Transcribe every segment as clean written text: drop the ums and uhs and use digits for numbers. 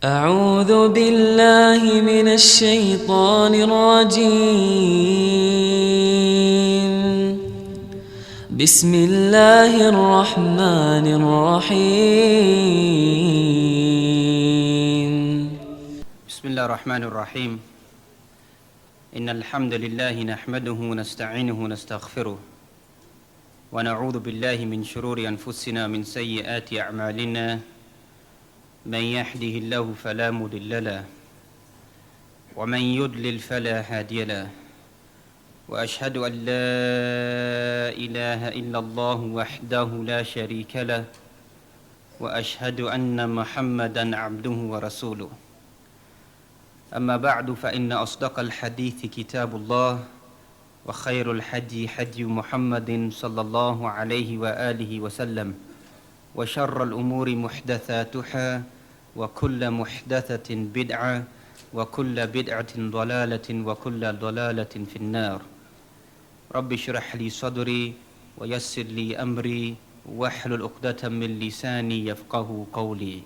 أعوذ بالله من الشيطان الرجيم بسم الله الرحمن الرحيم بسم الله الرحمن الرحيم إن الحمد لله نحمده ونستعينه ونستغفره ونعوذ بالله من شرور أنفسنا من سيئات أعمالنا من يهده الله فلا مضل له ومن يضلل فلا هادي له وأشهد أن لا إله إلا الله وحده لا شريك له وأشهد أن محمدا عبده ورسوله أما بعد فإن أصدق الحديث كتاب الله وخير الحدي حدي محمد صلى الله عليه وآله وسلم وشر الأمور محدثاتها وكل محدثة بدعة وكل بدعة ضلالة وكل ضلالة في النار رب اشرح لي صدري ويسر لي أمري واحلل عقدة من لساني يفقه قولي.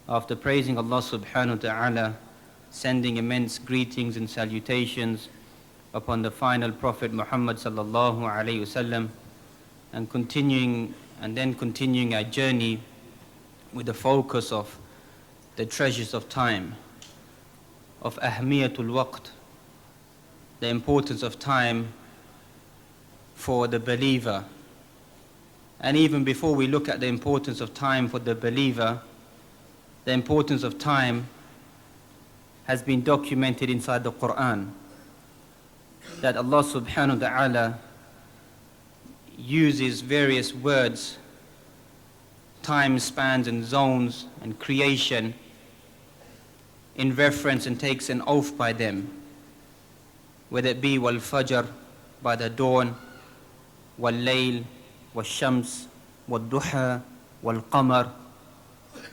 After praising Allah subhanahu wa ta'ala, sending immense greetings and salutations upon the final Prophet Muhammad sallallahu alayhi wasallam, and continuing our journey with the focus of the treasures of time, of ahmiyatul waqt, the importance of time for the believer. And even before we look at the importance of time for the believer, the importance of time has been documented inside the Quran, that Allah subhanahu wa ta'ala uses various words, time spans and zones and creation in reference and takes an oath by them, whether it be wal fajr, by the dawn, wal layl, wal shams, wal duha, wal qamar.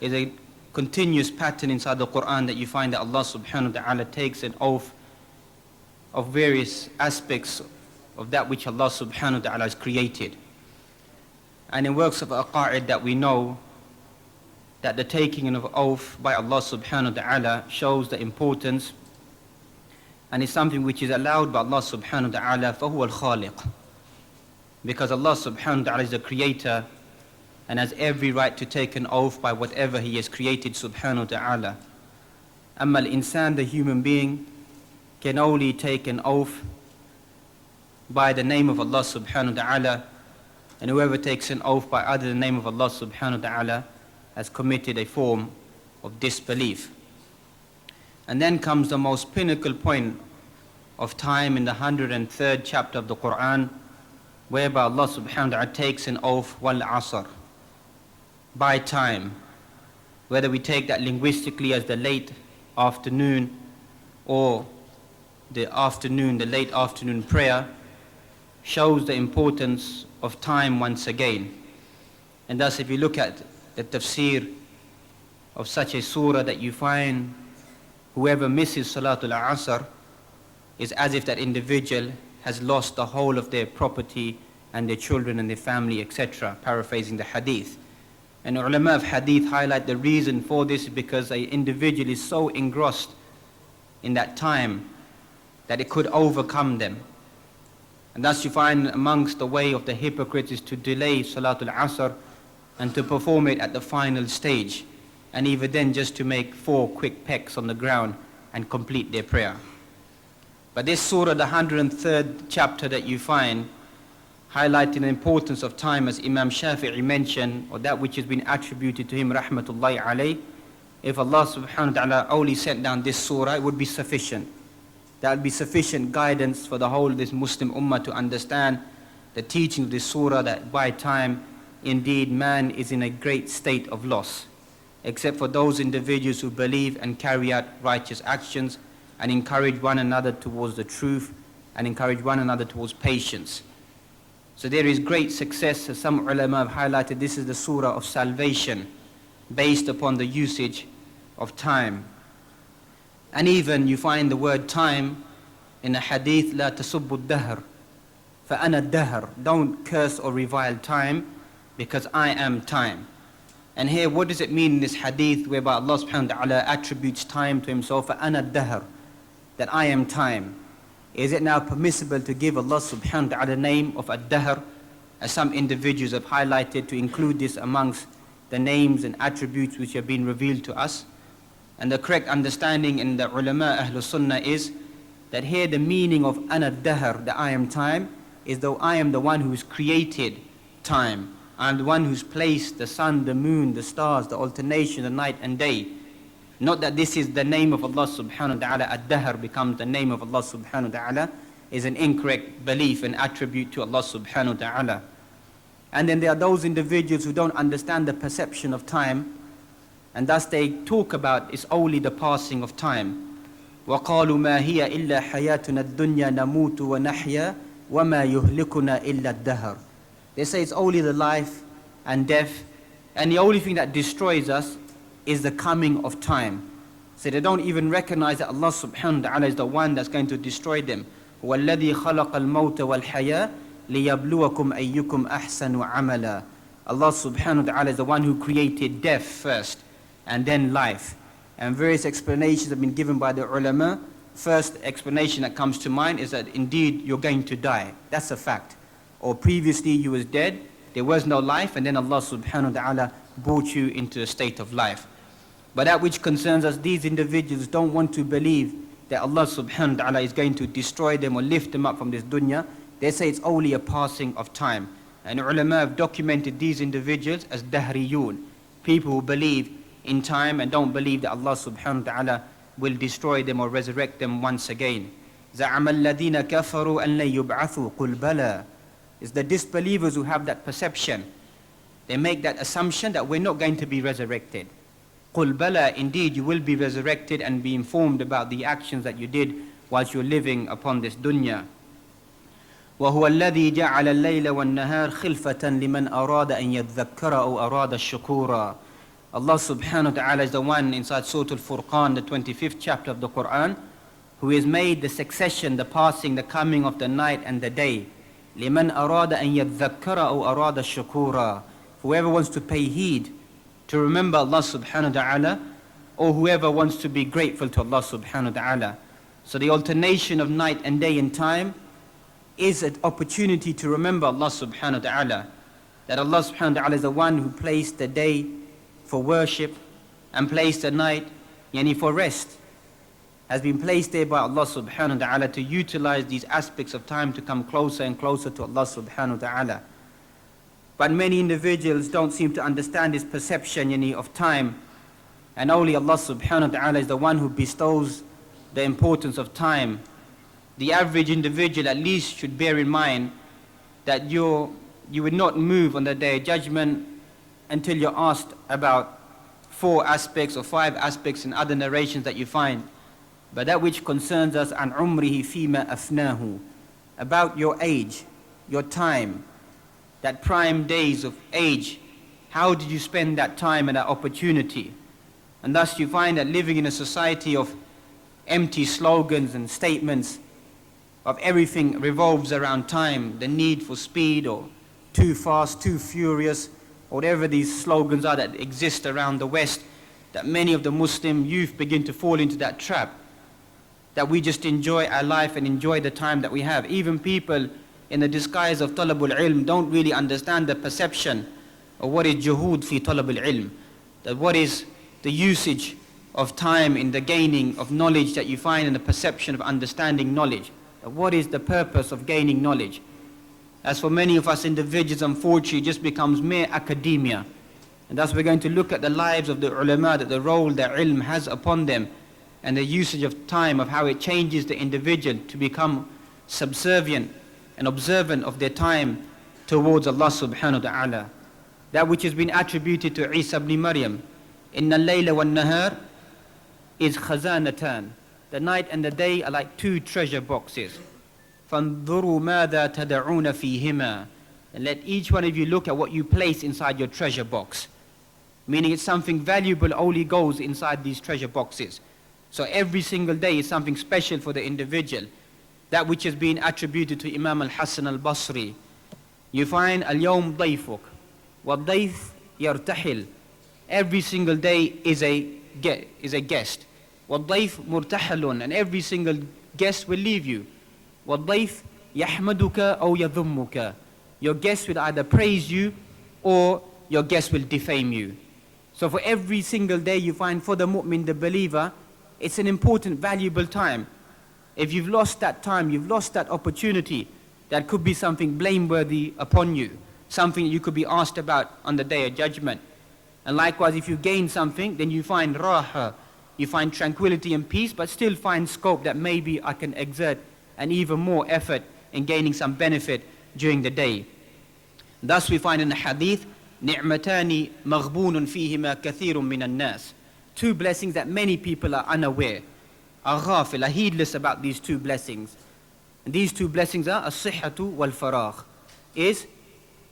Is a continuous pattern inside the Quran that you find that Allah subhanahu wa ta'ala takes an oath of various aspects of that which Allah subhanahu wa ta'ala has created. And in works of aqa'id that we know that the taking of oath by Allah subhanahu wa ta'ala shows the importance, and is something which is allowed by Allah subhanahu wa ta'ala, فَهُوَ الْخَالِقُ, because Allah subhanahu wa ta'ala is the creator and has every right to take an oath by whatever He has created subhanahu wa ta'ala. Amma al-insan, the human being, can only take an oath by the name of Allah subhanahu wa ta'ala, and whoever takes an oath by other than the name of Allah subhanahu wa ta'ala has committed a form of disbelief. And then comes the most pinnacle point of time in the 103rd chapter of the Quran, whereby Allah subhanahu wa ta'ala takes an oath, wal asr, by time. Whether we take that linguistically as the late afternoon or the late afternoon prayer, shows the importance of time once again. And thus, if you look at the tafsir of such a surah, that you find whoever misses Salatul Asr is as if that individual has lost the whole of their property and their children and their family, etc., paraphrasing the hadith. And ulama of hadith highlight the reason for this, because an individual is so engrossed in that time that it could overcome them. And thus you find amongst the way of the hypocrites is to delay Salatul Asr and to perform it at the final stage, and even then just to make 4 quick pecks on the ground and complete their prayer. But this surah, the 103rd chapter that you find, highlighting the importance of time, as Imam Shafi'i mentioned, or that which has been attributed to him, rahmatullahi alayh, if Allah subhanahu wa ta'ala only sent down this surah, it would be sufficient. That would be sufficient guidance for the whole of this Muslim ummah to understand the teaching of this surah, that by time, indeed, man is in a great state of loss, except for those individuals who believe and carry out righteous actions and encourage one another towards the truth and encourage one another towards patience. So there is great success, as some ulama have highlighted. This is the surah of salvation based upon the usage of time. And even you find the word time in a hadith, لا تسبوا الدهر فأنا الدهر. Don't curse or revile time, because I am time. And here, what does it mean in this hadith whereby Allah subhanahu wa ta'ala attributes time to himself, فَأَنَا الدَّهَرُ, that I am time? Is it now permissible to give Allah subhanahu wa ta'ala the name of ad-dahr, as some individuals have highlighted, to include this amongst the names and attributes which have been revealed to us? And the correct understanding in the ulama Ahlul Sunnah is that here the meaning of ana dahr, that I am time, is though I am the one who's created time. I am the one who's placed the sun, the moon, the stars, the alternation, the night and day. Not that this is the name of Allah subhanahu wa ta'ala, ad-dahr becomes the name of Allah subhanahu wa ta'ala, is an incorrect belief and attribute to Allah subhanahu wa ta'ala. And then there are those individuals who don't understand the perception of time, and thus they talk about it's only the passing of time. وَقَالُوا مَا هِيَ إِلَّا حَيَاتُنَا الدُّنْيَا نَمُوتُ وَنَحْيَا وَمَا يُهْلِكُنَا إِلَّا الدَّهَرُ. They say it's only the life and death, and the only thing that destroys us is the coming of time. So they don't even recognize that Allah subhanahu wa ta'ala is the one that's going to destroy them. هُوَ الَّذِي خَلَقَ الْمَوْتَ وَالْحَيَاةَ لِيَبْلُوَكُمْ أَيُّكُمْ أَحْسَنُ عَمَلًا. Allah subhanahu wa ta'ala is the one who created death first and then life. And various explanations have been given by the ulama. First explanation that comes to mind is that indeed you're going to die. That's a fact. Or previously you was dead, there was no life, and then Allah subhanahu wa ta'ala brought you into a state of life. But that which concerns us, these individuals don't want to believe that Allah subhanahu wa ta'ala is going to destroy them or lift them up from this dunya. They say it's only a passing of time. And ulama have documented these individuals as dahriyun, people who believe in time and don't believe that Allah subhanahu wa ta'ala will destroy them or resurrect them once again. زَعَمَ الَّذِينَ كَفَرُوا أَن لَن يُبْعَثُوا قُلْ بَلَى. It's the disbelievers who have that perception. They make that assumption that we're not going to be resurrected. قُلْ بَلَى, indeed you will be resurrected and be informed about the actions that you did whilst you're living upon this dunya. وهو الذي جعل الليل والنهار خلفة لمن أراد أن يذكر أو أراد الشكورا. Allah subhanahu wa ta'ala is the one inside Surah Al-Furqan, the 25th chapter of the Quran, who has made the succession, the passing, the coming of the night and the day. لمن أراد أن يذكر أو أراد الشكورا. Whoever wants to pay heed, to remember Allah subhanahu wa ta'ala, or whoever wants to be grateful to Allah subhanahu wa ta'ala. So the alternation of night and day and time is an opportunity to remember Allah subhanahu wa ta'ala. That Allah subhanahu wa ta'ala is the one who placed the day for worship and placed the night yani for rest. Has been placed there by Allah subhanahu wa ta'ala to utilize these aspects of time to come closer and closer to Allah subhanahu wa ta'ala. But many individuals don't seem to understand this perception yani of time, and only Allah subhanahu wa ta'ala is the one who bestows the importance of time. The average individual at least should bear in mind that you would not move on the day of judgment until you're asked about 4 aspects or 5 aspects in other narrations that you find. But that which concerns us, an umrihi fima afnahu, about your age, your time, that prime days of age, how did you spend that time and that opportunity? And thus you find that living in a society of empty slogans and statements of everything revolves around time, the need for speed or too fast, too furious, whatever these slogans are that exist around the West, that many of the Muslim youth begin to fall into that trap, that we just enjoy our life and enjoy the time that we have. Even people in the disguise of talabul ilm don't really understand the perception of what is juhud fi talabul ilm, that what is the usage of time in the gaining of knowledge that you find in the perception of understanding knowledge. What is the purpose of gaining knowledge? As for many of us individuals, unfortunately, it just becomes mere academia. And thus we're going to look at the lives of the ulama, that the role that ilm has upon them, and the usage of time, of how it changes the individual to become subservient and observant of their time towards Allah subhanahu wa ta'ala. That which has been attributed to Isa ibn Maryam, inna al-layla wal-nahar is khazanatan. The night and the day are like 2 treasure boxes. فَانظُرُوا مَاذَا تَدَعُونَ فِيهِمَا. And let each one of you look at what you place inside your treasure box. Meaning it's something valuable only goes inside these treasure boxes. So every single day is something special for the individual. That which has been attributed to Imam al-Hasan al-Basri. You find al-yawm dayfuk. وَالضَّيْف يَرْتَحِل. Every single day is a guest. وَالضَّيْفُ مُرْتَحَلٌ, and every single guest will leave you. وَالضَّيْفُ يَحْمَدُكَ أَوْ يَذُمُّكَ. Your guest will either praise you or your guest will defame you. So for every single day you find, for the mu'min, the believer, it's an important, valuable time. If you've lost that time, you've lost that opportunity, that could be something blameworthy upon you, something you could be asked about on the day of judgment. And likewise, if you gain something, then you find raha, you find tranquility and peace, but still find scope that maybe I can exert an even more effort in gaining some benefit during the day. Thus we find in the hadith, نِعْمَتَانِ مَغْبُونٌ فِيهِمَا كَثِيرٌ مِّنَ النَّاسِ. Two blessings that many people are unaware, are ghafil, are heedless about these two blessings. And these two blessings are as-sihhatu wal-faragh, is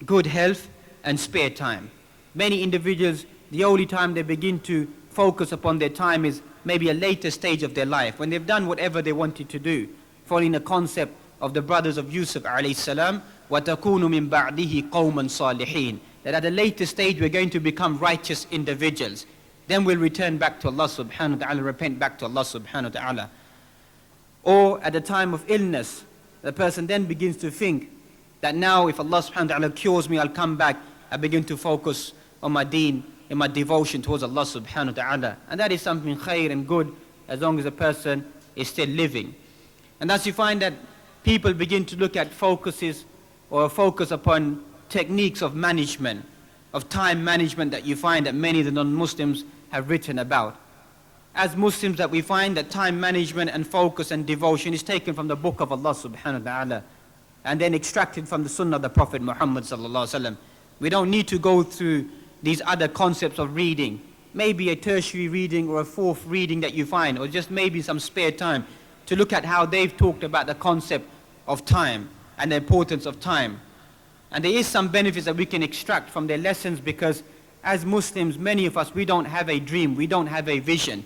good health and spare time. Many individuals, the only time they begin to focus upon their time is maybe a later stage of their life, when they've done whatever they wanted to do, following the concept of the brothers of Yusuf alayhi salam, وَتَكُونُ مِن بَعْدِهِ قَوْمًا صَالِحِينَ, that at a later stage we're going to become righteous individuals. Then we'll return back to Allah subhanahu wa ta'ala, repent back to Allah subhanahu wa ta'ala. Or at the time of illness, the person then begins to think that now if Allah subhanahu wa ta'ala cures me, I'll come back, I begin to focus on my deen, in my devotion towards Allah subhanahu wa ta'ala. And that is something khair and good as long as a person is still living. And thus you find that people begin to look at focuses or focus upon techniques of management, of time management, that you find that many of the non-Muslims have written about. As Muslims, that we find that time management and focus and devotion is taken from the book of Allah subhanahu wa ta'ala and then extracted from the sunnah of the Prophet Muhammad sallallahu alaihi wasallam. We don't need to go through these other concepts of reading, maybe a tertiary reading or a fourth reading that you find, or just maybe some spare time to look at how they've talked about the concept of time and the importance of time. And there is some benefits that we can extract from their lessons, because as Muslims, many of us, we don't have a dream, we don't have a vision.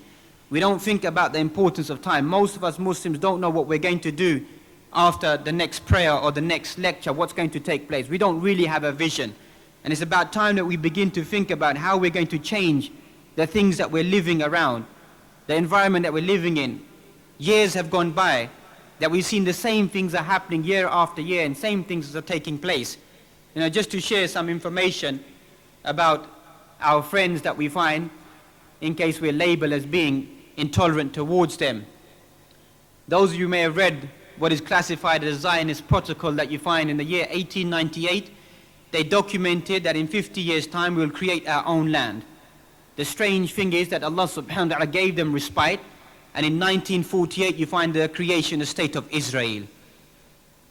We don't think about the importance of time. Most of us Muslims don't know what we're going to do after the next prayer or the next lecture, what's going to take place. We don't really have a vision. And it's about time that we begin to think about how we're going to change the things that we're living around, the environment that we're living in. Years have gone by that we've seen the same things are happening year after year, and same things are taking place. You know, just to share some information about our friends that we find, in case we're labeled as being intolerant towards them. Those of you may have read what is classified as a Zionist protocol that you find in the year 1898. They documented that in 50 years' time we'll create our own land. The strange thing is that Allah subhanahu wa ta'ala gave them respite, and in 1948 you find the creation of the state of Israel.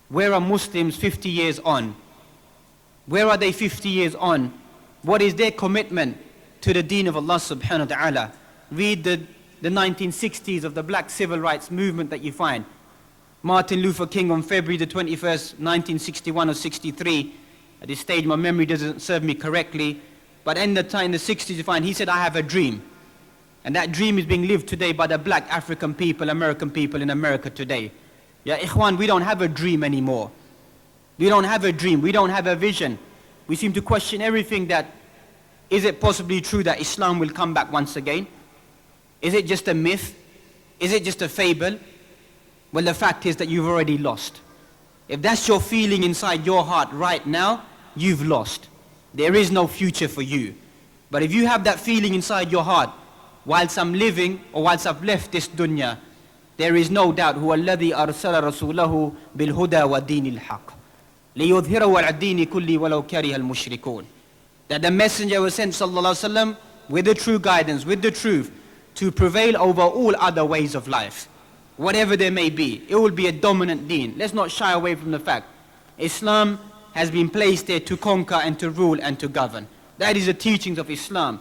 Where are Muslims 50 years on? Where are they 50 years on? What is their commitment to the deen of Allah subhanahu wa ta'ala? Read the 1960s of the black civil rights movement that you find. Martin Luther King on February the 21st, 1961 or 63, at this stage my memory doesn't serve me correctly, but in the 60s you find, he said, I have a dream. And that dream is being lived today by the black African people, American people in America today. Ya ikhwan, we don't have a dream anymore. We don't have a dream, we don't have a vision. We seem to question everything. That, is it possibly true that Islam will come back once again? Is it just a myth? Is it just a fable? Well, the fact is that you've already lost. If that's your feeling inside your heart right now, you've lost. There is no future for you. But if you have that feeling inside your heart, whilst I'm living or whilst I've left this dunya, there is no doubt, هو الذي أرسل رسوله بالهدى ودين الحق ليظهره على الدين كله ولو كره المشركون. That the messenger was sent sallallahu alaihi wasallam with the true guidance, with the truth, to prevail over all other ways of life. Whatever there may be, it will be a dominant deen. Let's not shy away from the fact. Islam has been placed there to conquer and to rule and to govern. That is the teachings of Islam.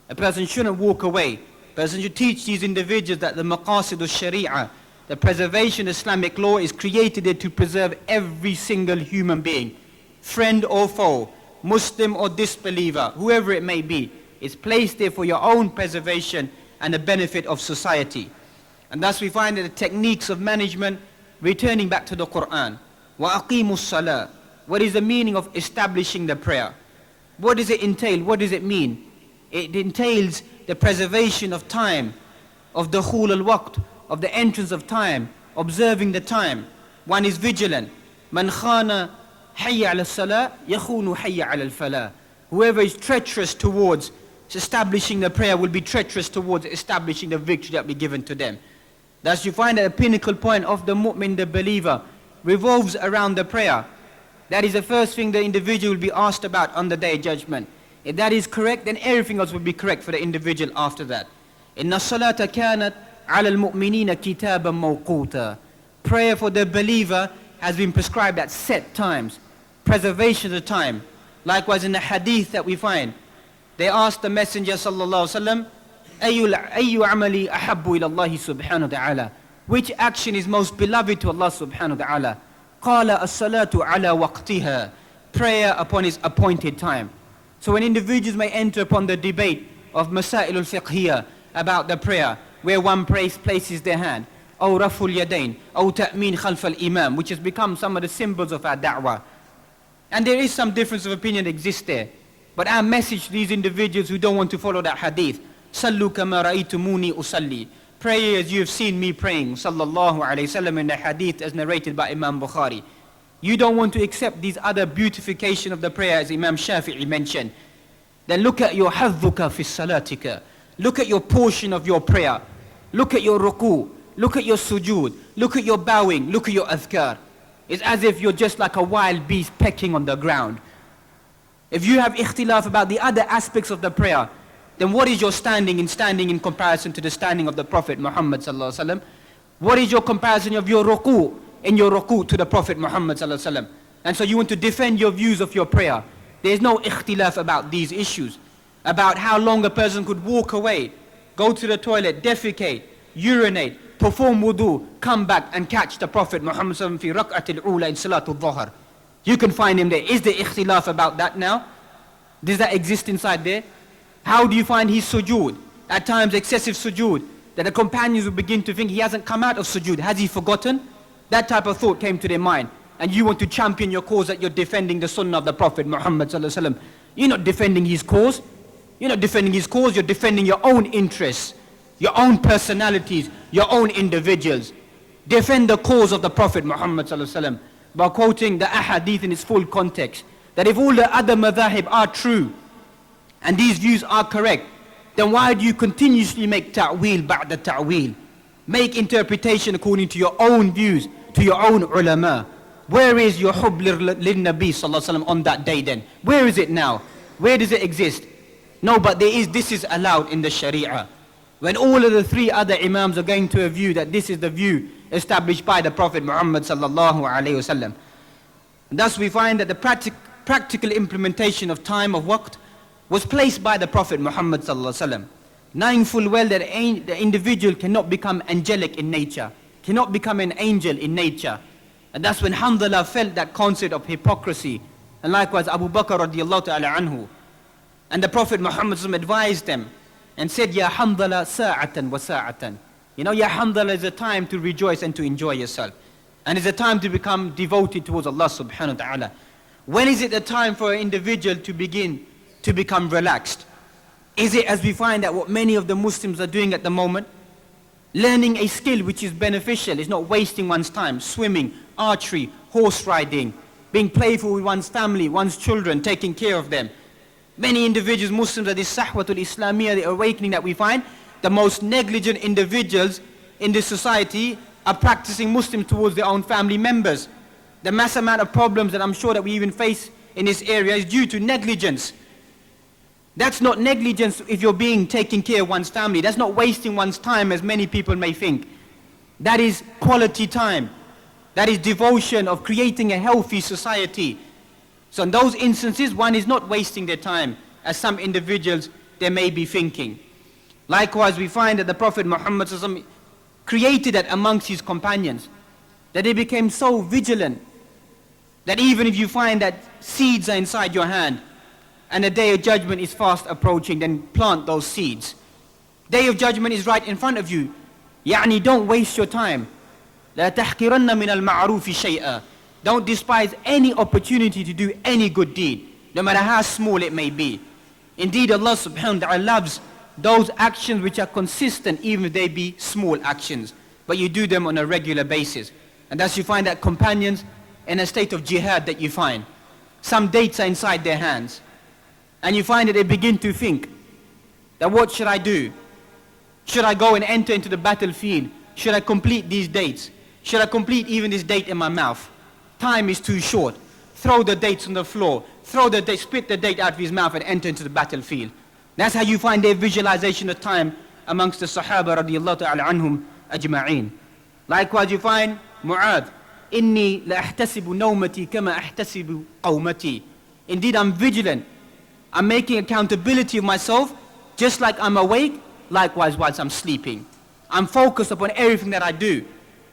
A person shouldn't walk away. A person should teach these individuals that the maqasid al-sharia, the preservation of Islamic law, is created there to preserve every single human being, friend or foe, Muslim or disbeliever, whoever it may be. It's placed there for your own preservation and the benefit of society. And thus we find that the techniques of management, returning back to the Quran. وَأَقِيمُوا الصَّلَاةِ. What is the meaning of establishing the prayer? What does it entail? What does it mean? It entails the preservation of time, of dukhul al-waqt, of the entrance of time, observing the time. One is vigilant. Man khana hayya ala salah, yakhunu hayya ala al-falah. Whoever is treacherous towards establishing the prayer will be treacherous towards establishing the victory that will be given to them. Thus you find that the pinnacle point of the mu'min, the believer, revolves around the prayer. That is the first thing the individual will be asked about on the day of judgment. If that is correct, then everything else will be correct for the individual after that. Inna salata kanat ala al-mu'minina kitaban mawquta. Prayer for the believer has been prescribed at set times. Preservation of the time. Likewise in the hadith that we find, they asked the Messenger sallallahu alaihi wasallam, ayyu amali ahabbu ila Allah subhanahu wa ta'ala. Which action is most beloved to Allah subhanahu wa ta'ala? Qala as-salatu ala waqtiha. Prayer upon its appointed time. So when individuals may enter upon the debate of masail al-fiqhiyya about the prayer, where one places their hand, or raful yadayn, or ta'min khalf al-imam, which has become some of the symbols of our da'wah. And there is some difference of opinion that exists there. But our message to these individuals who don't want to follow that hadith, Sallu kama ra'aytumuni usalli. Pray as you have seen me praying, sallallahu alayhi wasallam, in the hadith as narrated by Imam Bukhari. You don't want to accept these other beautification of the prayer as Imam Shafi'i mentioned. Then look at your hadhuka fi salatika. Look at your portion of your prayer. Look at your ruku. Look at your sujood. Look at your bowing. Look at your adhkar. It's as if you're just like a wild beast pecking on the ground. If you have ikhtilaf about the other aspects of the prayer, then what is your standing in comparison to the standing of the Prophet Muhammad sallallahu alaihi wasallam? What is your comparison of your ruku in your ruku to the Prophet Muhammad sallallahu alaihi wasallam? And so you want to defend your views of your prayer. There is no ikhtilaf about these issues, about how long a person could walk away, go to the toilet, defecate, urinate, perform wudu, come back and catch the Prophet Muhammad sallallahu alaihi wasallam fi rak'atil ula in salatul dhuhr. You can find him there. Is there ikhtilaf about that now? Does that exist inside there? How do you find his sujood? At times excessive sujood, that the companions will begin to think he hasn't come out of sujood. Has he forgotten? That type of thought came to their mind. And you want to champion your cause that you're defending the sunnah of the Prophet Muhammad sallallahu alaihi wasallam. You're not defending his cause. You're not defending his cause. You're defending your own interests, your own personalities, your own individuals. Defend the cause of the Prophet Muhammad sallallahu alaihi wasallam by quoting the ahadith in its full context. That if all the other madhahib are true and these views are correct, then why do you continuously make ta'wil ba'da ta'wil? Make interpretation according to your own views, to your own ulama. Where is your hubb lil-Nabi sallallahu alaihi wasallam on that day then? Where is it now? Where does it exist? No, but this is allowed in the Sharia. When all of the three other imams are going to a view that this is the view established by the Prophet Muhammad sallallahu alaihi wasallam. Thus we find that the practical implementation of time of waqt was placed by the Prophet Muhammad sallallahu alaihi wasallam, knowing full well that the individual cannot become angelic in nature, cannot become an angel in nature. And that's when Hamdallah felt that concept of hypocrisy, and likewise Abu Bakr radiallahu ta'ala anhu. And the Prophet Muhammad sallallahu alaihi wasallam advised them and said, Ya Hamdallah sa'atan wa sa'atan. You know, Ya Hamdallah is a time to rejoice and to enjoy yourself. And it's a time to become devoted towards Allah subhanahu wa ta'ala. When is it the time for an individual to begin to become relaxed? Is it, as we find that what many of the Muslims are doing at the moment? Learning a skill which is beneficial, is not wasting one's time. Swimming, archery, horse riding, being playful with one's family, one's children, taking care of them. Many individuals, Muslims, are this sahwatul Islamiyah, the awakening that we find. The most negligent individuals in this society are practicing Muslims towards their own family members. The mass amount of problems that I'm sure that we even face in this area is due to negligence. That's not negligence if you're taking care of one's family. That's not wasting one's time as many people may think. That is quality time. That is devotion of creating a healthy society. So in those instances, one is not wasting their time as some individuals they may be thinking. Likewise, we find that the Prophet Muhammad created that amongst his companions, that they became so vigilant that even if you find that seeds are inside your hand and the day of judgment is fast approaching, then plant those seeds. Day of judgment is right in front of you. Yani don't waste your time. لا تحقرن من المعروف شيئا. Don't despise any opportunity to do any good deed, no matter how small it may be. Indeed, Allah subhanahu wa ta'ala loves those actions which are consistent, even if they be small actions, but you do them on a regular basis. And thus you find that companions in a state of jihad that you find, some dates are inside their hands, and you find that they begin to think that what should I do? Should I go and enter into the battlefield? Should I complete these dates? Should I complete even this date in my mouth? Time is too short. Throw the dates on the floor. Spit the date out of his mouth and enter into the battlefield. That's how you find their visualization of time amongst the Sahaba radiyallahu ta'ala anhum ajma'een. Likewise you find Mu'adh, inni la ahtasibu nawmati kama ahtasibu qawmati. Indeed, I'm vigilant. I'm making accountability of myself just like I'm awake, likewise whilst I'm sleeping. I'm focused upon everything that I do,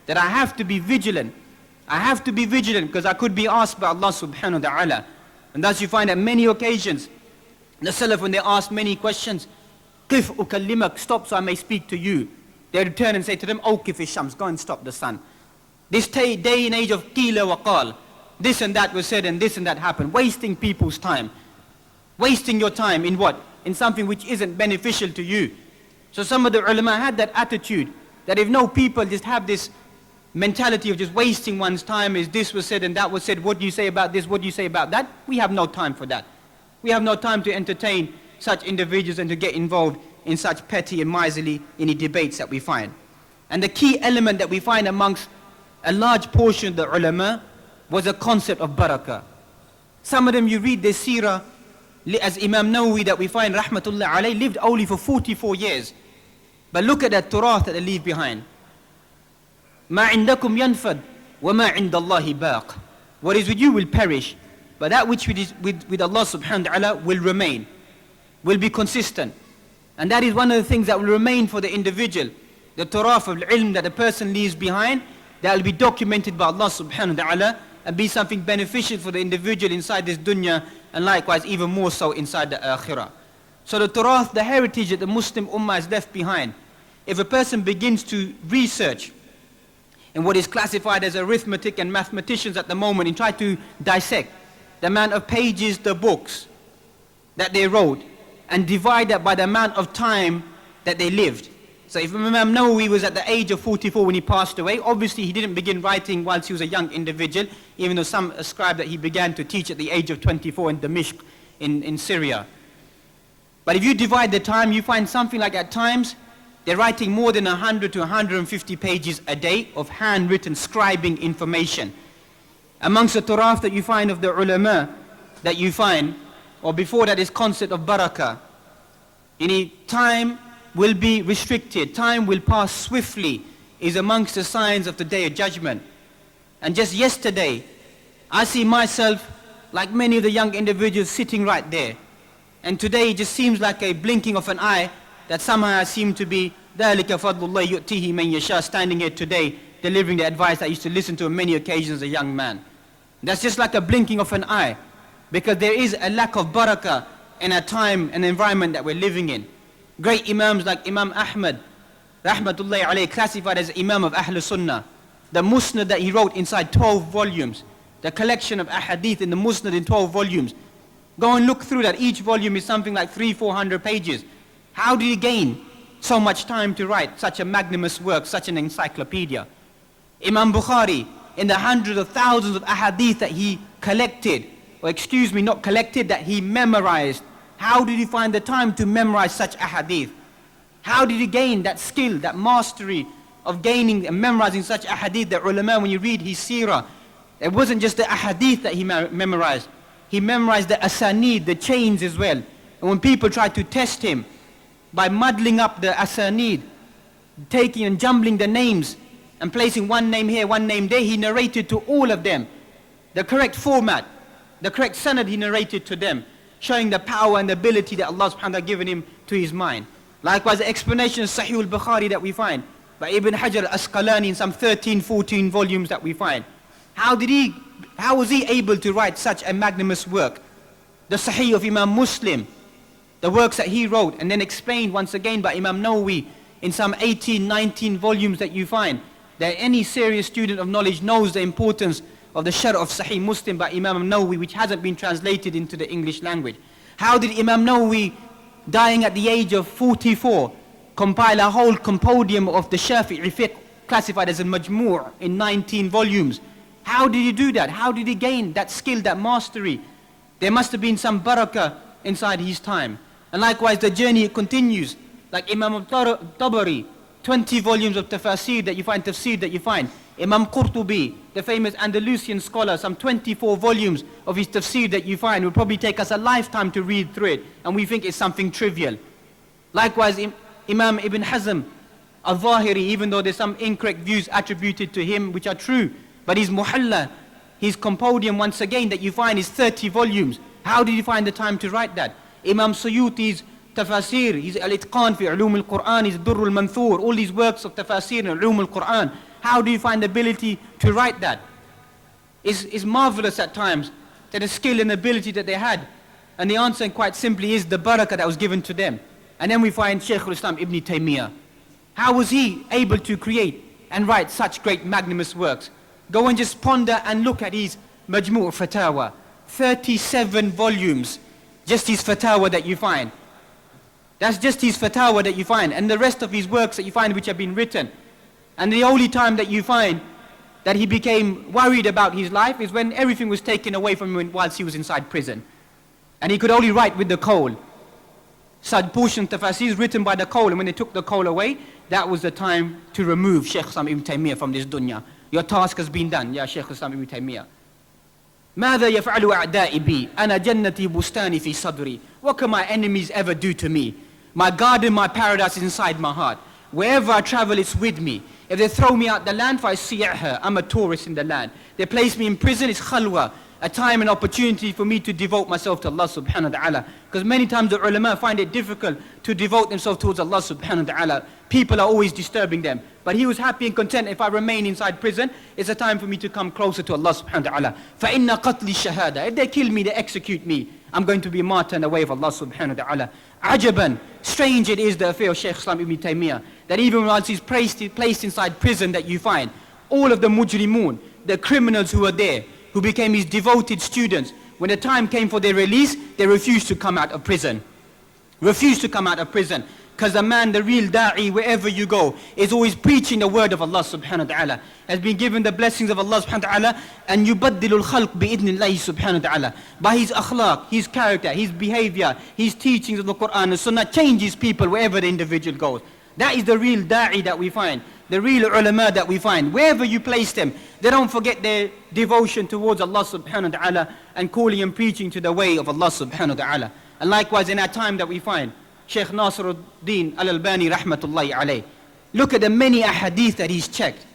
that I have to be vigilant. I have to be vigilant because I could be asked by Allah subhanahu wa ta'ala. And thus you find at many occasions, the Salaf, when they ask many questions, Qif ukallimak, stop so I may speak to you. They return and say to them, Awqif shams, go and stop the sun. This day and age of qila wa qal, this and that was said and this and that happened, wasting people's time. Wasting your time in what? In something which isn't beneficial to you. So some of the ulama had that attitude, that if no people just have this mentality of just wasting one's time, is this was said and that was said, what do you say about this, what do you say about that? We have no time for that. We have no time to entertain such individuals and to get involved in such petty and miserly any debates that we find. And the key element that we find amongst a large portion of the ulama was a concept of barakah. Some of them you read their seerah, as Imam Nawawi that we find rahmatullah alayh lived only for 44 years. But look at that turath that they leave behind. مَا عِنْدَكُمْ يَنْفَدْ وَمَا عِنْدَ اللَّهِ بَاقٍ. What is with you will perish, but that which is with Allah subhanahu wa ta'ala will remain, will be consistent. And that is one of the things that will remain for the individual. The turath of ilm that a person leaves behind, that will be documented by Allah subhanahu wa ta'ala and be something beneficial for the individual inside this dunya, and likewise even more so inside the akhirah. So the turath, the heritage that the Muslim ummah has left behind, if a person begins to research in what is classified as arithmetic and mathematicians at the moment and try to dissect the amount of pages, the books that they wrote, and divide that by the amount of time that they lived. So if Imam Nawawi was at the age of 44 when he passed away, obviously he didn't begin writing whilst he was a young individual, even though some ascribe that he began to teach at the age of 24 in Damascus in Syria. But if you divide the time, you find something like at times, they're writing more than 100 to 150 pages a day of handwritten scribing information. Amongst the turath that you find of the ulama, that you find, or before that is concept of barakah. Time will be restricted, time will pass swiftly, is amongst the signs of the day of judgment. And just yesterday, I see myself, like many of the young individuals, sitting right there. And today it just seems like a blinking of an eye, that somehow I seem to be ذَلِكَ فَضْلُ اللَّهِ يُؤْتِيهِ مَنْ يَشَاءُ, standing here today, delivering the advice I used to listen to on many occasions as a young man. That's just like a blinking of an eye, because there is a lack of barakah in a time and environment that we're living in. Great imams like Imam Ahmad, rahmatullahi alayhi, classified as Imam of Ahl Sunnah. The Musnad that he wrote inside 12 volumes, the collection of ahadith in the Musnad in 12 volumes. Go and look through that. Each volume is something like 300-400 pages. How did he gain so much time to write such a magnanimous work, such an encyclopedia? Imam Bukhari, in the hundreds of thousands of ahadith that he collected, or excuse me, not collected, that he memorized. How did he find the time to memorize such ahadith? How did he gain that skill, that mastery of gaining and memorizing such ahadith? That ulama, when you read his seerah, it wasn't just the ahadith that he memorized. He memorized the asanid, the chains as well. And when people tried to test him by muddling up the asanid, taking and jumbling the names and placing one name here, one name there, he narrated to all of them the correct format, the correct sanad he narrated to them, showing the power and the ability that Allah subhanahu wa ta'ala given him to his mind. Likewise, the explanation of Sahih al-Bukhari that we find by Ibn Hajar al-Asqalani in some 13-14 volumes that we find. How was he able to write such a magnanimous work? The Sahih of Imam Muslim, the works that he wrote, and then explained once again by Imam Nawawi in some 18-19 volumes that you find, that any serious student of knowledge knows the importance of the Sharh of Sahih Muslim by Imam Nawawi, which hasn't been translated into the English language. How did Imam Nawawi, dying at the age of 44, compile a whole compendium of the Shafi'i fiqh, classified as a majmu' in 19 volumes? How did he do that? How did he gain that skill, that mastery? There must have been some barakah inside his time. And likewise, the journey continues. Like Imam al-Tabari, 20 volumes of tafsir that you find. Imam Qurtubi, the famous Andalusian scholar, some 24 volumes of his tafsir that you find. It will probably take us a lifetime to read through it, and we think it's something trivial. Likewise, Imam Ibn Hazm al-Zahiri, even though there's some incorrect views attributed to him, which are true, but his Muhalla, his compendium once again that you find is 30 volumes. How did he find the time to write that? Imam Suyuti's tafsir, his al-Itqan fi ulum al-Quran, his Durr al-Manthur, all these works of tafsir and ulum al-Quran. How do you find the ability to write that? It's marvelous at times, that the skill and ability that they had. And the answer quite simply is the barakah that was given to them. And then we find Shaykh al-Islam Ibn Taymiyyah. How was he able to create and write such great magnanimous works? Go and just ponder and look at his Majmu' Fatawa. 37 volumes, just his Fatawa that you find. That's just his Fatawa that you find. And the rest of his works that you find which have been written. And the only time that you find that he became worried about his life is when everything was taken away from him whilst he was inside prison. And he could only write with the coal. Such portion of tafsir is written by the coal, and when they took the coal away, that was the time to remove Shaykh Islam Ibn Taymiyyah from this dunya. Your task has been done, Ya Shaykh Islam Ibn Taymiyyah. ماذا يفعل أعدائي بي أنا جنتي بستاني في صدري. What can my enemies ever do to me? My garden, my paradise is inside my heart. Wherever I travel, it's with me. If they throw me out the land, فَأَسِيَعْهَا, I'm a tourist in the land. They place me in prison, it's khalwa, a time and opportunity for me to devote myself to Allah subhanahu wa ta'ala. Because many times the ulama find it difficult to devote themselves towards Allah subhanahu wa ta'ala. People are always disturbing them. But he was happy and content. If I remain inside prison, it's a time for me to come closer to Allah subhanahu wa ta'ala. فَإِنَّ قَتْلِ الشَّهَادَةِ. If they kill me, they execute me, I'm going to be a martyr in the way of Allah subhanahu wa ta'ala. Ajaban, strange it is the affair of Shaykh Islam Ibn Taymiyyah, that even once he's placed inside prison that you find, all of the mujrimun, the criminals who were there, who became his devoted students, when the time came for their release, they refused to come out of prison. Refused to come out of prison. Because the man, the real da'i, wherever you go, is always preaching the word of Allah subhanahu wa ta'ala. Has been given the blessings of Allah subhanahu wa ta'ala, and yubaddilul khalq bi'idnillahi subhanahu wa ta'ala. By his akhlaq, his character, his behavior, his teachings of the Quran and Sunnah changes people wherever the individual goes. That is the real da'i that we find. The real ulama that we find. Wherever you place them, they don't forget their devotion towards Allah subhanahu wa ta'ala and calling and preaching to the way of Allah subhanahu wa ta'ala. And likewise in our time that we find, Shaykh Nasiruddin al-Albani rahmatullahi alayh. Look at the many ahadith that he's checked.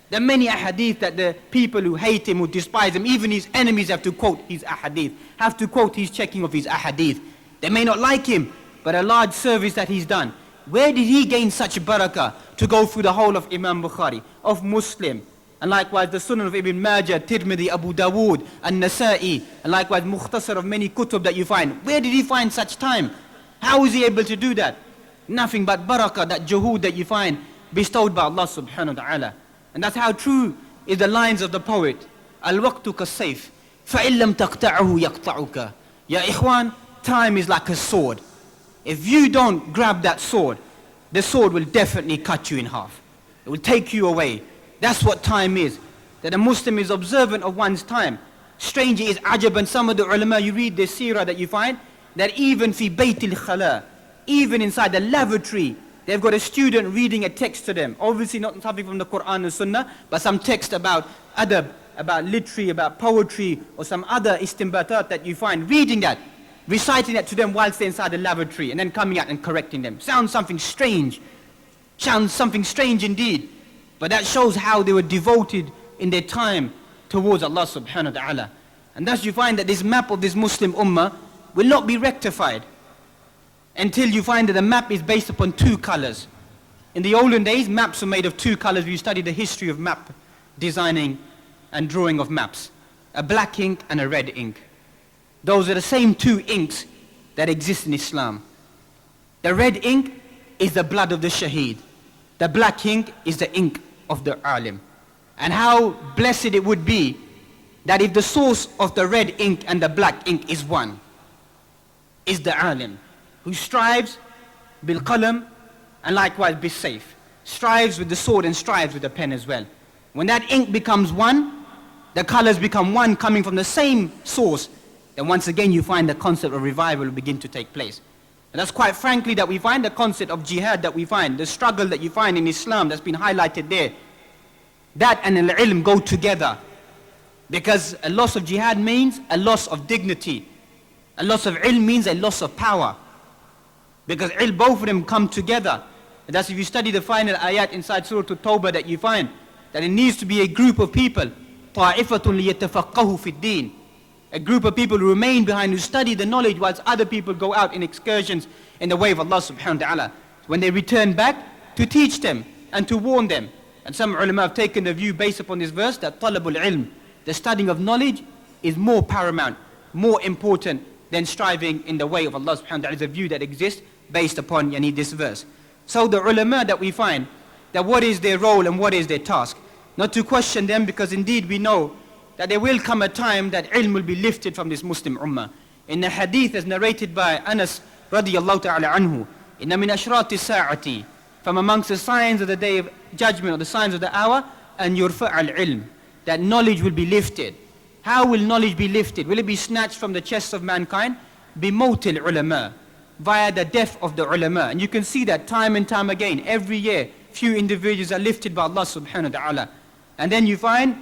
The many ahadith that the people who hate him, who despise him, even his enemies have to quote his ahadith, have to quote his checking of his ahadith. They may not like him, but a large service that he's done. Where did he gain such barakah to go through the whole of Imam Bukhari, of Muslim, and likewise the Sunan of Ibn Majah, Tirmidhi, Abu Dawood, and Nasa'i, and likewise Mukhtasar of many kutub that you find. Where did he find such time? How is he able to do that? Nothing but barakah, that juhud that you find bestowed by Allah subhanahu wa ta'ala. And that's how true is the lines of the poet. Al-waqtu kas-sayf, فَإِن لَمْ تَقْتَعُهُ يَقْطَعُكَ. Ya ikhwan, time is like a sword. If you don't grab that sword, the sword will definitely cut you in half. It will take you away. That's what time is. That a Muslim is observant of one's time. Strange it is ajab, and some of the ulama, you read the seerah that you find, that even fi baytil khala, even inside the lavatory, they've got a student reading a text to them. Obviously not something from the Quran and Sunnah, but some text about adab, about literary, about poetry, or some other istimbatat that you find, reading that, reciting that to them whilst they're inside the lavatory, and then coming out and correcting them. Sounds something strange. Sounds something strange indeed. But that shows how they were devoted in their time towards Allah subhanahu wa ta'ala. And thus you find that this map of this Muslim ummah will not be rectified until you find that the map is based upon two colors. In the olden days, maps were made of two colors. We studied the history of map designing and drawing of maps. A black ink and a red ink. Those are the same two inks that exist in Islam. The red ink is the blood of the shaheed. The black ink is the ink of the alim. And how blessed it would be that if the source of the red ink and the black ink is one, is the alim, who strives bil qalam and likewise bis sayf. Strives with the sword and strives with the pen as well. When that ink becomes one, the colors become one coming from the same source, then once again you find the concept of revival will begin to take place. And that's quite frankly that we find the concept of jihad that we find, the struggle that you find in Islam that's been highlighted there. That and al-ilm go together. Because a loss of jihad means a loss of dignity. A loss of ilm means a loss of power. Because ilm, both of them come together. And that's if you study the final ayat inside Surah At-Tawbah that you find that it needs to be a group of people. طَائِفَةٌ لِيَتَفَقَّهُ فِي الدِّينِ. A group of people who remain behind, who study the knowledge whilst other people go out in excursions in the way of Allah subhanahu wa ta'ala. When they return back, to teach them and to warn them. And some ulama have taken the view based upon this verse that talabul ilm, the studying of knowledge, is more paramount, more important than striving in the way of Allah subhanahu wa ta'ala. Is a view that exists based upon this verse. So the ulama that we find, that what is their role and what is their task? Not to question them, because indeed we know that there will come a time that ilm will be lifted from this Muslim ummah. In the hadith as narrated by Anas radiyallahu ta'ala anhu, inna min ashrati sa'ati, from amongst the signs of the day of judgment or the signs of the hour, and yurfa' al-ilm, that knowledge will be lifted. How will knowledge be lifted? Will it be snatched from the chests of mankind? Bimawt al-ulama, via the death of the ulama. And you can see that time and time again. Every year, few individuals are lifted by Allah subhanahu wa ta'ala. And then you find,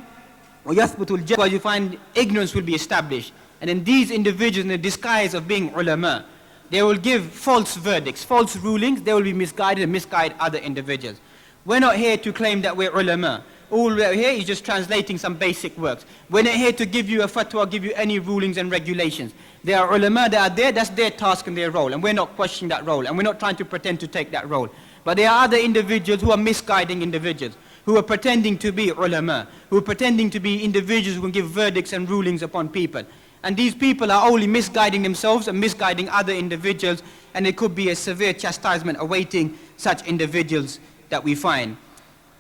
you find ignorance will be established. And then these individuals, in the disguise of being ulama, they will give false verdicts, false rulings. They will be misguided and misguide other individuals. We're not here to claim that we're ulama. All we're here is just translating some basic works. We're not here to give you a fatwa, give you any rulings and regulations. There are ulama that are there, that's their task and their role. And we're not questioning that role. And we're not trying to pretend to take that role. But there are other individuals who are misguiding individuals, who are pretending to be ulama, who are pretending to be individuals who can give verdicts and rulings upon people. And these people are only misguiding themselves and misguiding other individuals, and it could be a severe chastisement awaiting such individuals that we find.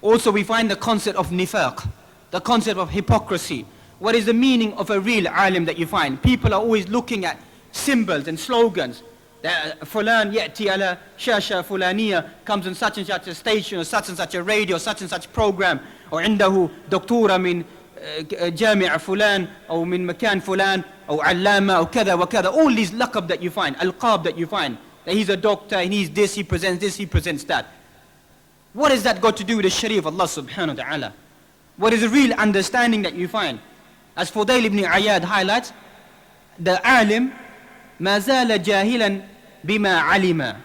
Also we find the concept of nifaq, the concept of hypocrisy. What is the meaning of a real alim that you find? People are always looking at symbols and slogans. Fulan ya'ti ala shasha fulaniya, comes on such and such a station or such and such a radio, such and such program, or عنده دكتورة من جامع فلان أو من مكان فلان أو علامة أو كذا وكذا. All these laqab that you find, alqab that you find, that he's a doctor and he's this, he presents this, he presents that. What has that got to do with the Sharia of Allah subhanahu wa ta'ala? What is the real understanding that you find? As Fudail ibn Ayad highlights, the alim ما زال جاهلا بما علم.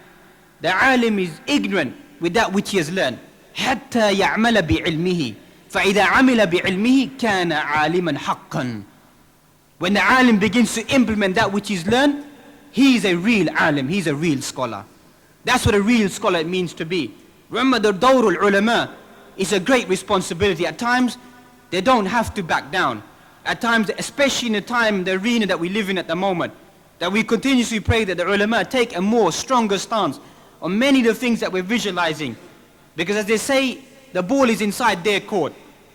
The alim is ignorant with that which he has learned. حتى يعمل بعلمه. فإذا عمل بعلمه كان عالما حقا. When the alim begins to implement that which he's learned, he is a real alim, he's a real scholar. That's what a real scholar means to be. Remember, the dawrul ulama is a great responsibility. At times, they don't have to back down. At times, especially in the time, the arena that we live in at the moment, that we continuously pray that the ulama take a more stronger stance on many of the things that we're visualizing. Because as they say, the ball is inside their court.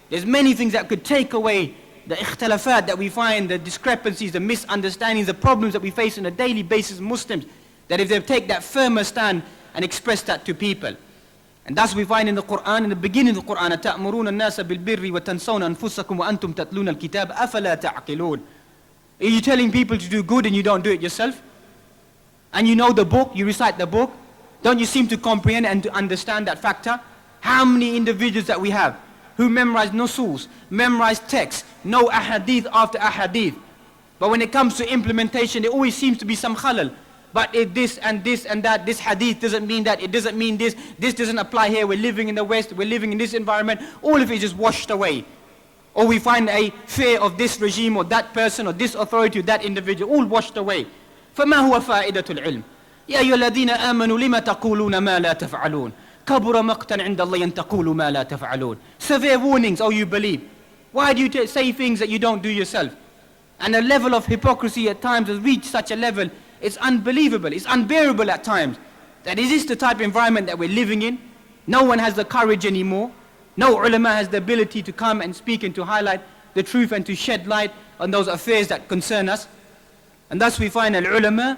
There's many things that could take away the ikhtilafat that we find, the discrepancies, the misunderstandings, the problems that we face on a daily basis as Muslims, that if they take that firmer stand and express that to people. And that's what we find in the Quran, in the beginning of the Quran, أَتَأْمُرُونَ النَّاسَ بِالْبِرِّ وَتَنْسَوْنَ أَنفُسَكُمْ وَأَنْتُمْ تَتْلُونَ الْكِتَابَ أَفَلَا تَعْقِلُونَ. Are you telling people to do good and you don't do it yourself? And you know the book, you recite the book. Don't you seem to comprehend and to understand that factor? How many individuals that we have who memorize nusus, memorize texts, know ahadith after ahadith. But when it comes to implementation, there always seems to be some khalal. But if this and this and that, this hadith doesn't mean that, it doesn't mean this doesn't apply here, we're living in the West, we're living in this environment, all of it is just washed away. Or we find a fear of this regime or that person or this authority or that individual, all washed away. فَمَا هُوَ فَائِدَةُ الْعِلْمِ يَا أَيُّهَا الَّذِينَ آمَنُوا لِمَ تَقُولُونَ مَا لَا تَفْعَلُونَ كَبُرَ مَقْتًا عِنْدَ اللَّهِ أَن تَقُولُوا مَا لَا تَفْعَلُونَ. Severe warnings, oh you believe. Why do you say things that you don't do yourself? And the level of hypocrisy at times has reached such a level, it's unbelievable, it's unbearable at times. That is this the type of environment that we're living in? No one has the courage anymore. No ulama has the ability to come and speak and to highlight the truth and to shed light on those affairs that concern us. And thus we find al-ulama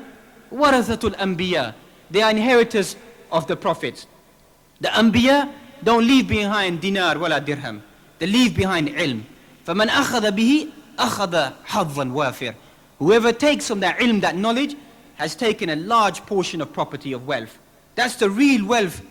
warathatul anbiya. They are inheritors of the prophets. The anbiya don't leave behind dinar wala dirham. They leave behind ilm. فَمَنْ أَخَذَ بِهِ أَخَذَ حَظًّا وَافِرًا. Whoever takes from that ilm, that knowledge, has taken a large portion of property of wealth. That's the real wealth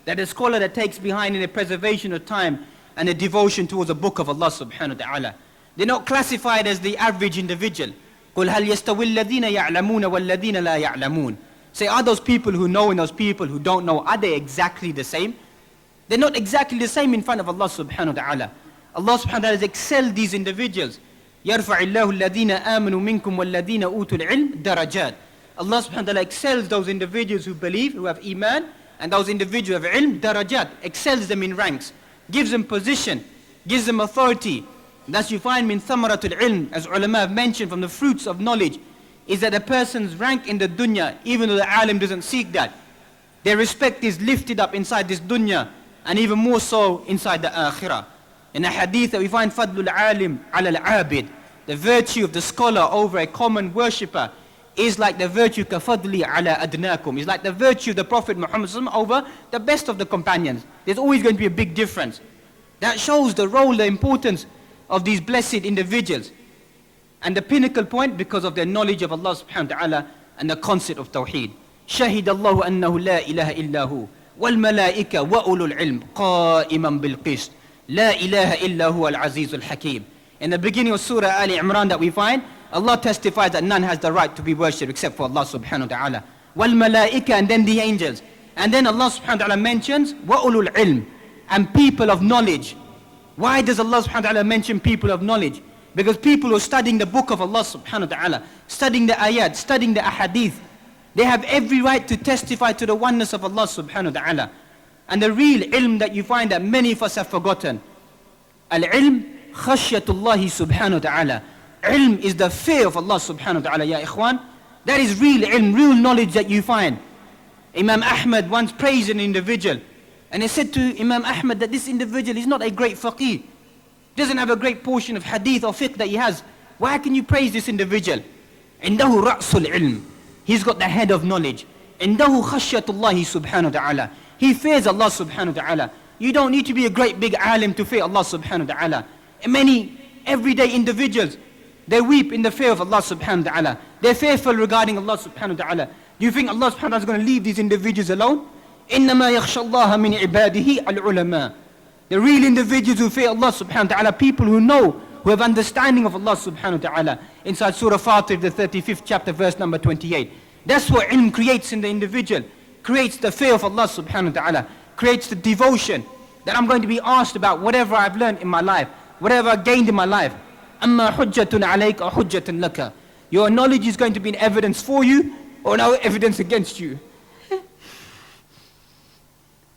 that a scholar that takes behind in a preservation of time and a devotion towards the book of Allah subhanahu wa ta'ala. They're not classified as the average individual. قُلْ هَلْ يَسْتَوِي الَّذِينَ يَعْلَمُونَ وَالَّذِينَ لَا يَعْلَمُونَ. Say, are those people who know and those people who don't know, are they exactly the same? They're not exactly the same in front of Allah subhanahu wa ta'ala. Allah subhanahu wa ta'ala has excelled these individuals. يَرْفَعِ اللَّهُ الَّذِينَ آمَنُوا مِنْكُمْ وَالَّذِينَ أُوتُوا الْعِلْمِ دَرَجَاتٍ. Allah subhanahu wa ta'ala excels those individuals who believe, who have iman, and those individuals who have ilm, darajat, excels them in ranks, gives them position, gives them authority. Thus you find min thamaratul ilm, as ulama have mentioned, from the fruits of knowledge, is that a person's rank in the dunya, even though the alim doesn't seek that, their respect is lifted up inside this dunya, and even more so inside the akhirah. In a hadith that we find fadlul alim ala al-abid, the virtue of the scholar over a common worshipper, is like the virtue kafadli ala adnakum. Is like the virtue of the Prophet Muhammad over the best of the companions. There's always going to be a big difference. That shows the role, the importance of these blessed individuals. And the pinnacle point, because of their knowledge of Allah subhanahu wa ta'ala and the concept of Tawheed. شهد الله أنه لا إله إلا هو والملائكة وأولو العلم قائما بالقسط لا إله إلا هو العزيز الحكيم. In the beginning of Surah Ali Imran that we find, Allah testifies that none has the right to be worshipped except for Allah subhanahu wa ta'ala. وَالْمَلَائِكَةِ, and then the angels. And then Allah subhanahu wa ta'ala mentions وَأُولُو الْعِلْمِ, and people of knowledge. Why does Allah subhanahu wa ta'ala mention people of knowledge? Because people who are studying the book of Allah subhanahu wa ta'ala, studying the ayat, studying the ahadith, they have every right to testify to the oneness of Allah subhanahu wa ta'ala. And the real ilm that you find that many of us have forgotten. Al-ilm khashyatullahi subhanahu wa ta'ala. Ilm is the fear of Allah subhanahu wa ta'ala, ya ikhwan. That is real ilm, real knowledge that you find. Imam Ahmad once praised an individual, and he said to Imam Ahmad that this individual is not a great faqih, doesn't have a great portion of hadith or fiqh that he has. Why can you praise this individual? Indahu ra'sul ilm. He's got the head of knowledge. Indahu khashyatullahi subhanahu wa ta'ala. He fears Allah subhanahu wa ta'ala. You don't need to be a great big alim to fear Allah subhanahu wa ta'ala. Many everyday individuals, they weep in the fear of Allah subhanahu wa ta'ala. They're fearful regarding Allah subhanahu wa ta'ala. Do you think Allah subhanahu wa ta'ala is going to leave these individuals alone? إِنَّمَا يَخْشَى اللَّهَ مِنْ عِبَادِهِ الْعُلَمَاء. The real individuals who fear Allah subhanahu wa ta'ala, people who know, who have understanding of Allah subhanahu wa ta'ala. Inside Surah Fatir, the 35th chapter, verse number 28. That's what ilm creates in the individual. Creates the fear of Allah subhanahu wa ta'ala. Creates the devotion that I'm going to be asked about whatever I've learned in my life, whatever I've gained in my life. أَمَّا حُجَّةٌ عَلَيْكَ وَحُجَّةٌ لَكَ. Your knowledge is going to be an evidence for you or no evidence against you.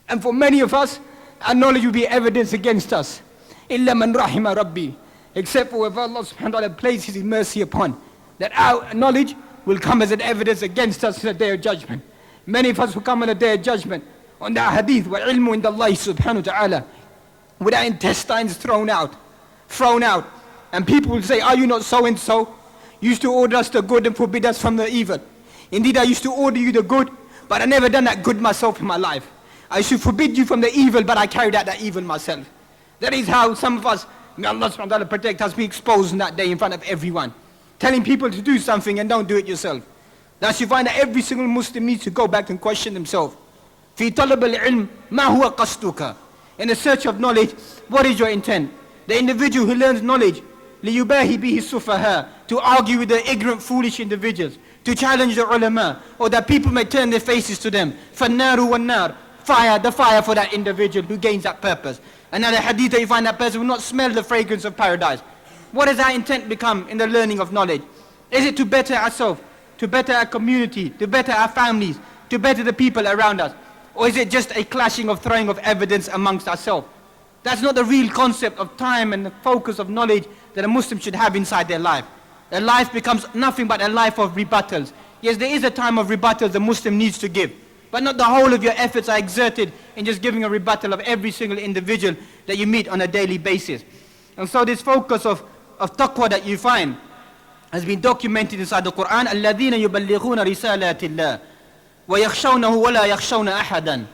And for many of us, our knowledge will be evidence against us. إِلَّا مَنْ رَحِمَ رَبِّي. Except for whoever Allah subhanahu wa ta'ala places His mercy upon. That our knowledge will come as an evidence against us on the day of judgment. Many of us will come on the day of judgment on the hadith, وَالْعِلْمُ عِنْدَ اللَّهِ subhanahu wa ta'ala, with our intestines thrown out. And people will say, are you not so and so? You used to order us the good and forbid us from the evil. Indeed, I used to order you the good, but I never done that good myself in my life. I should forbid you from the evil, but I carried out that evil myself. That is how some of us, may Allah subhanahu wa ta'ala protect us, be exposed on that day in front of everyone. Telling people to do something and don't do it yourself. Thus you find that every single Muslim needs to go back and question himself. في طلب العلم ما هو قصدك? In the search of knowledge, what is your intent? The individual who learns knowledge, ليباهي به السفهاء, to argue with the ignorant, foolish individuals, to challenge the ulama, or that people may turn their faces to them. فَالنَّارُ وَالنَّارُ, fire, the fire for that individual who gains that purpose. Another hadith that you find that person will not smell the fragrance of paradise. What does our intent become in the learning of knowledge? Is it to better ourselves, to better our community, to better our families, to better the people around us? Or is it just a clashing of throwing of evidence amongst ourselves? That's not the real concept of time and the focus of knowledge that a Muslim should have inside their life. Their life becomes nothing but a life of rebuttals. Yes, there is a time of rebuttals the Muslim needs to give, but not the whole of your efforts are exerted in just giving a rebuttal of every single individual that you meet on a daily basis. And so this focus of taqwa that you find, has been documented inside the Quran, الَّذِينَ يُبَلِّغُونَ رِسَالَاتِ اللَّهِ وَيَخْشَوْنَهُ وَلَا يَخْشَوْنَ أَحَدًا.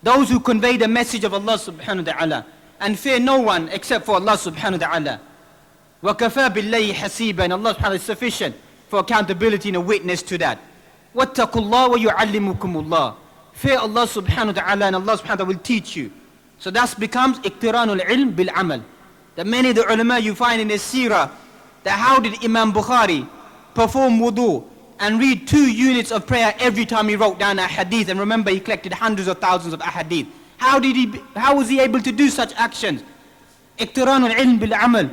Those who convey the message of Allah subhanahu wa ta'ala and fear no one except for Allah subhanahu wa ta'ala. وَكَفَى بِاللَّهِ حَسِيبًا. And Allah subhanahu wa ta'ala is sufficient for accountability and a witness to that. وَاتَّقُوا اللَّهَ وَيُعَلِّمُكُمُ اللَّهِ. Fear Allah subhanahu wa ta'ala and Allah subhanahu wa ta'ala will teach you. So that becomes اقتران العلم بالعمل. That many of the ulama you find in the seerah, that how did Imam Bukhari perform wudu and read 2 units of prayer every time he wrote down a hadith? And remember, he collected hundreds of thousands of ahadith. How was he able to do such actions? اقتران العلم بالعمل.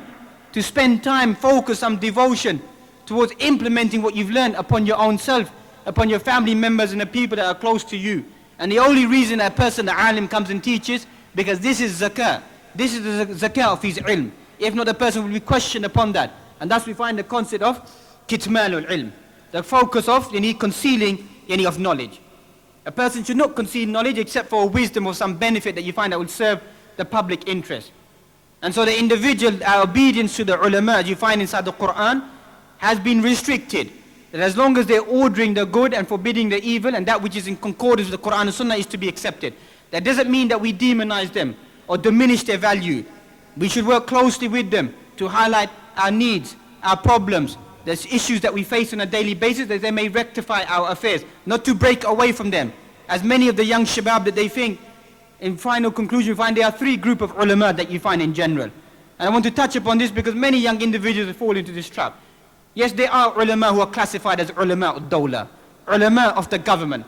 To spend time, focus, some devotion towards implementing what you've learned upon your own self, upon your family members and the people that are close to you. And the only reason a person, the alim, comes and teaches, because this is zakah. This is the zakah of his ilm. If not, the person will be questioned upon that. And thus we find the concept of kitmanul ilm. The focus of concealing any of knowledge. A person should not conceal knowledge except for wisdom or some benefit that you find that will serve the public interest. And so the individual obedience to the ulama you find inside the Quran has been restricted. That as long as they're ordering the good and forbidding the evil, and that which is in concordance with the Quran and Sunnah is to be accepted. That doesn't mean that we demonize them or diminish their value. We should work closely with them to highlight our needs, our problems, the issues that we face on a daily basis, that they may rectify our affairs, not to break away from them. As many of the young shabab that they think, in final conclusion, you find there are 3 groups of ulama that you find in general. And I want to touch upon this because many young individuals fall into this trap. Yes, there are ulama who are classified as ulama al-dawla, ulama of the government,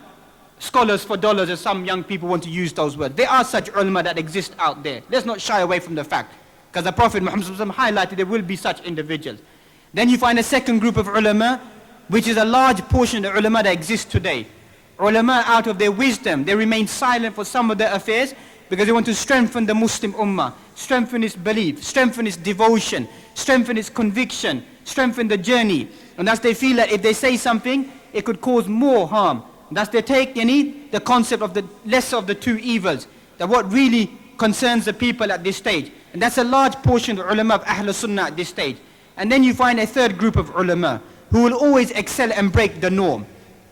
scholars for dollars, as some young people want to use those words. There are such ulama that exist out there. Let's not shy away from the fact, because the Prophet Muhammad highlighted there will be such individuals. Then you find a second group of ulama, which is a large portion of the ulama that exists today. Ulama, out of their wisdom, they remain silent for some of their affairs because they want to strengthen the Muslim ummah, strengthen its belief, strengthen its devotion, strengthen its conviction, strengthen the journey. And thus they feel that if they say something, it could cause more harm. Thus they take the concept of the lesser of the 2 evils, that what really concerns the people at this stage. And that's a large portion of ulama of Ahl Sunnah at this stage. And then you find a third group of ulama who will always excel and break the norm.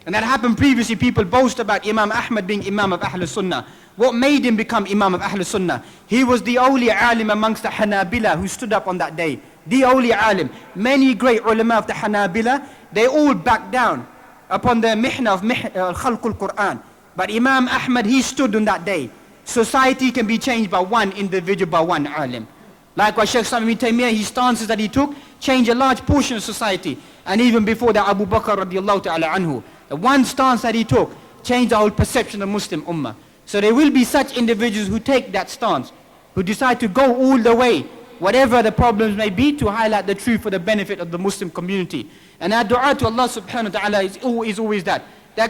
And that happened previously. People boast about Imam Ahmad being Imam of Ahl Sunnah. What made him become Imam of Ahl Sunnah? He was the only alim amongst the Hanabila who stood up on that day. The only alim. Many great ulama of the Hanabila, they all backed down upon the mihna of Khalqul Quran. But Imam Ahmad, he stood on that day. Society can be changed by one individual, by one alim. Likewise, Shaykh Islam Ibn Taymiyyah, his stances that he took changed a large portion of society. And even before that, Abu Bakr radiallahu ta'ala anhu, the one stance that he took changed the whole perception of Muslim ummah. So there will be such individuals who take that stance, who decide to go all the way, whatever the problems may be, to highlight the truth for the benefit of the Muslim community. And our dua to Allah subhanahu wa ta'ala is always that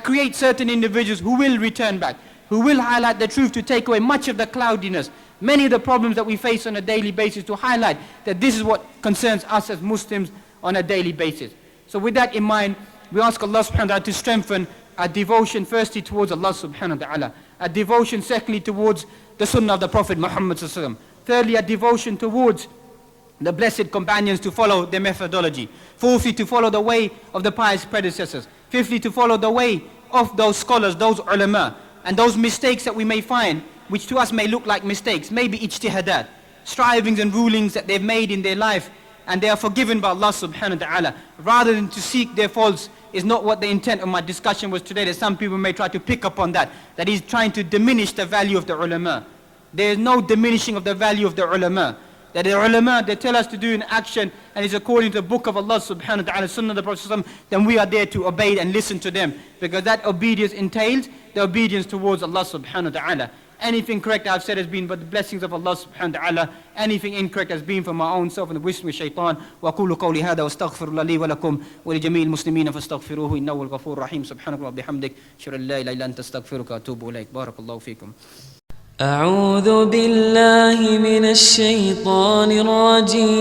creates certain individuals who will return back, who will highlight the truth to take away much of the cloudiness, many of the problems that we face on a daily basis, to highlight that this is what concerns us as Muslims on a daily basis. So with that in mind, we ask Allah subhanahu wa ta'ala to strengthen our devotion firstly towards Allah subhanahu wa ta'ala, our devotion secondly towards the sunnah of the Prophet Muhammad sallallahu alaihi wasallam, thirdly our devotion towards the blessed companions to follow their methodology, fourthly to follow the way of the pious predecessors, fifthly to follow the way of those scholars, those ulama, and those mistakes that we may find, which to us may look like mistakes, maybe ijtihadat, strivings and rulings that they've made in their life, and they are forgiven by Allah subhanahu wa ta'ala. Rather than to seek their faults is not what the intent of my discussion was today, that some people may try to pick up on that he's trying to diminish the value of the ulama. There is no diminishing of the value of the ulama. That the ulama, they tell us to do an action and it's according to the book of Allah subhanahu wa ta'ala, sunnah of the Prophet sallallahu alaihi wasallam, then we are there to obey and listen to them, because that obedience entails the obedience towards Allah subhanahu wa ta'ala. Anything correct I've said has been but the blessings of Allah subhanahu wa ta'ala. Anything incorrect has been from my own self and the wisdom of shaitan. وَأَقُولُ قَوْلِي هَذَا وَاسْتَغْفِرُ لِي وَلَكُمْ وَلِجَمِيعِ الْمُسْلِمِينَ فَاسْتَغْفِرُوهُ إِنَّهُ الْغَفُورُ الرَّحِيمُ سُبْحَانَكَ وَبِحَمْدِكَ أَشْهَدُ أَن لَا إِلَهَ إِلَّا أَنْتَ أَسْتَغْفِرُكَ وَأَتُوبُ إِلَيْكَ بارك الله فيكم. أعوذ بالله من الشيطان الرجيم.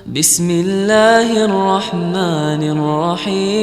بسم الله الرحمن الرحيم.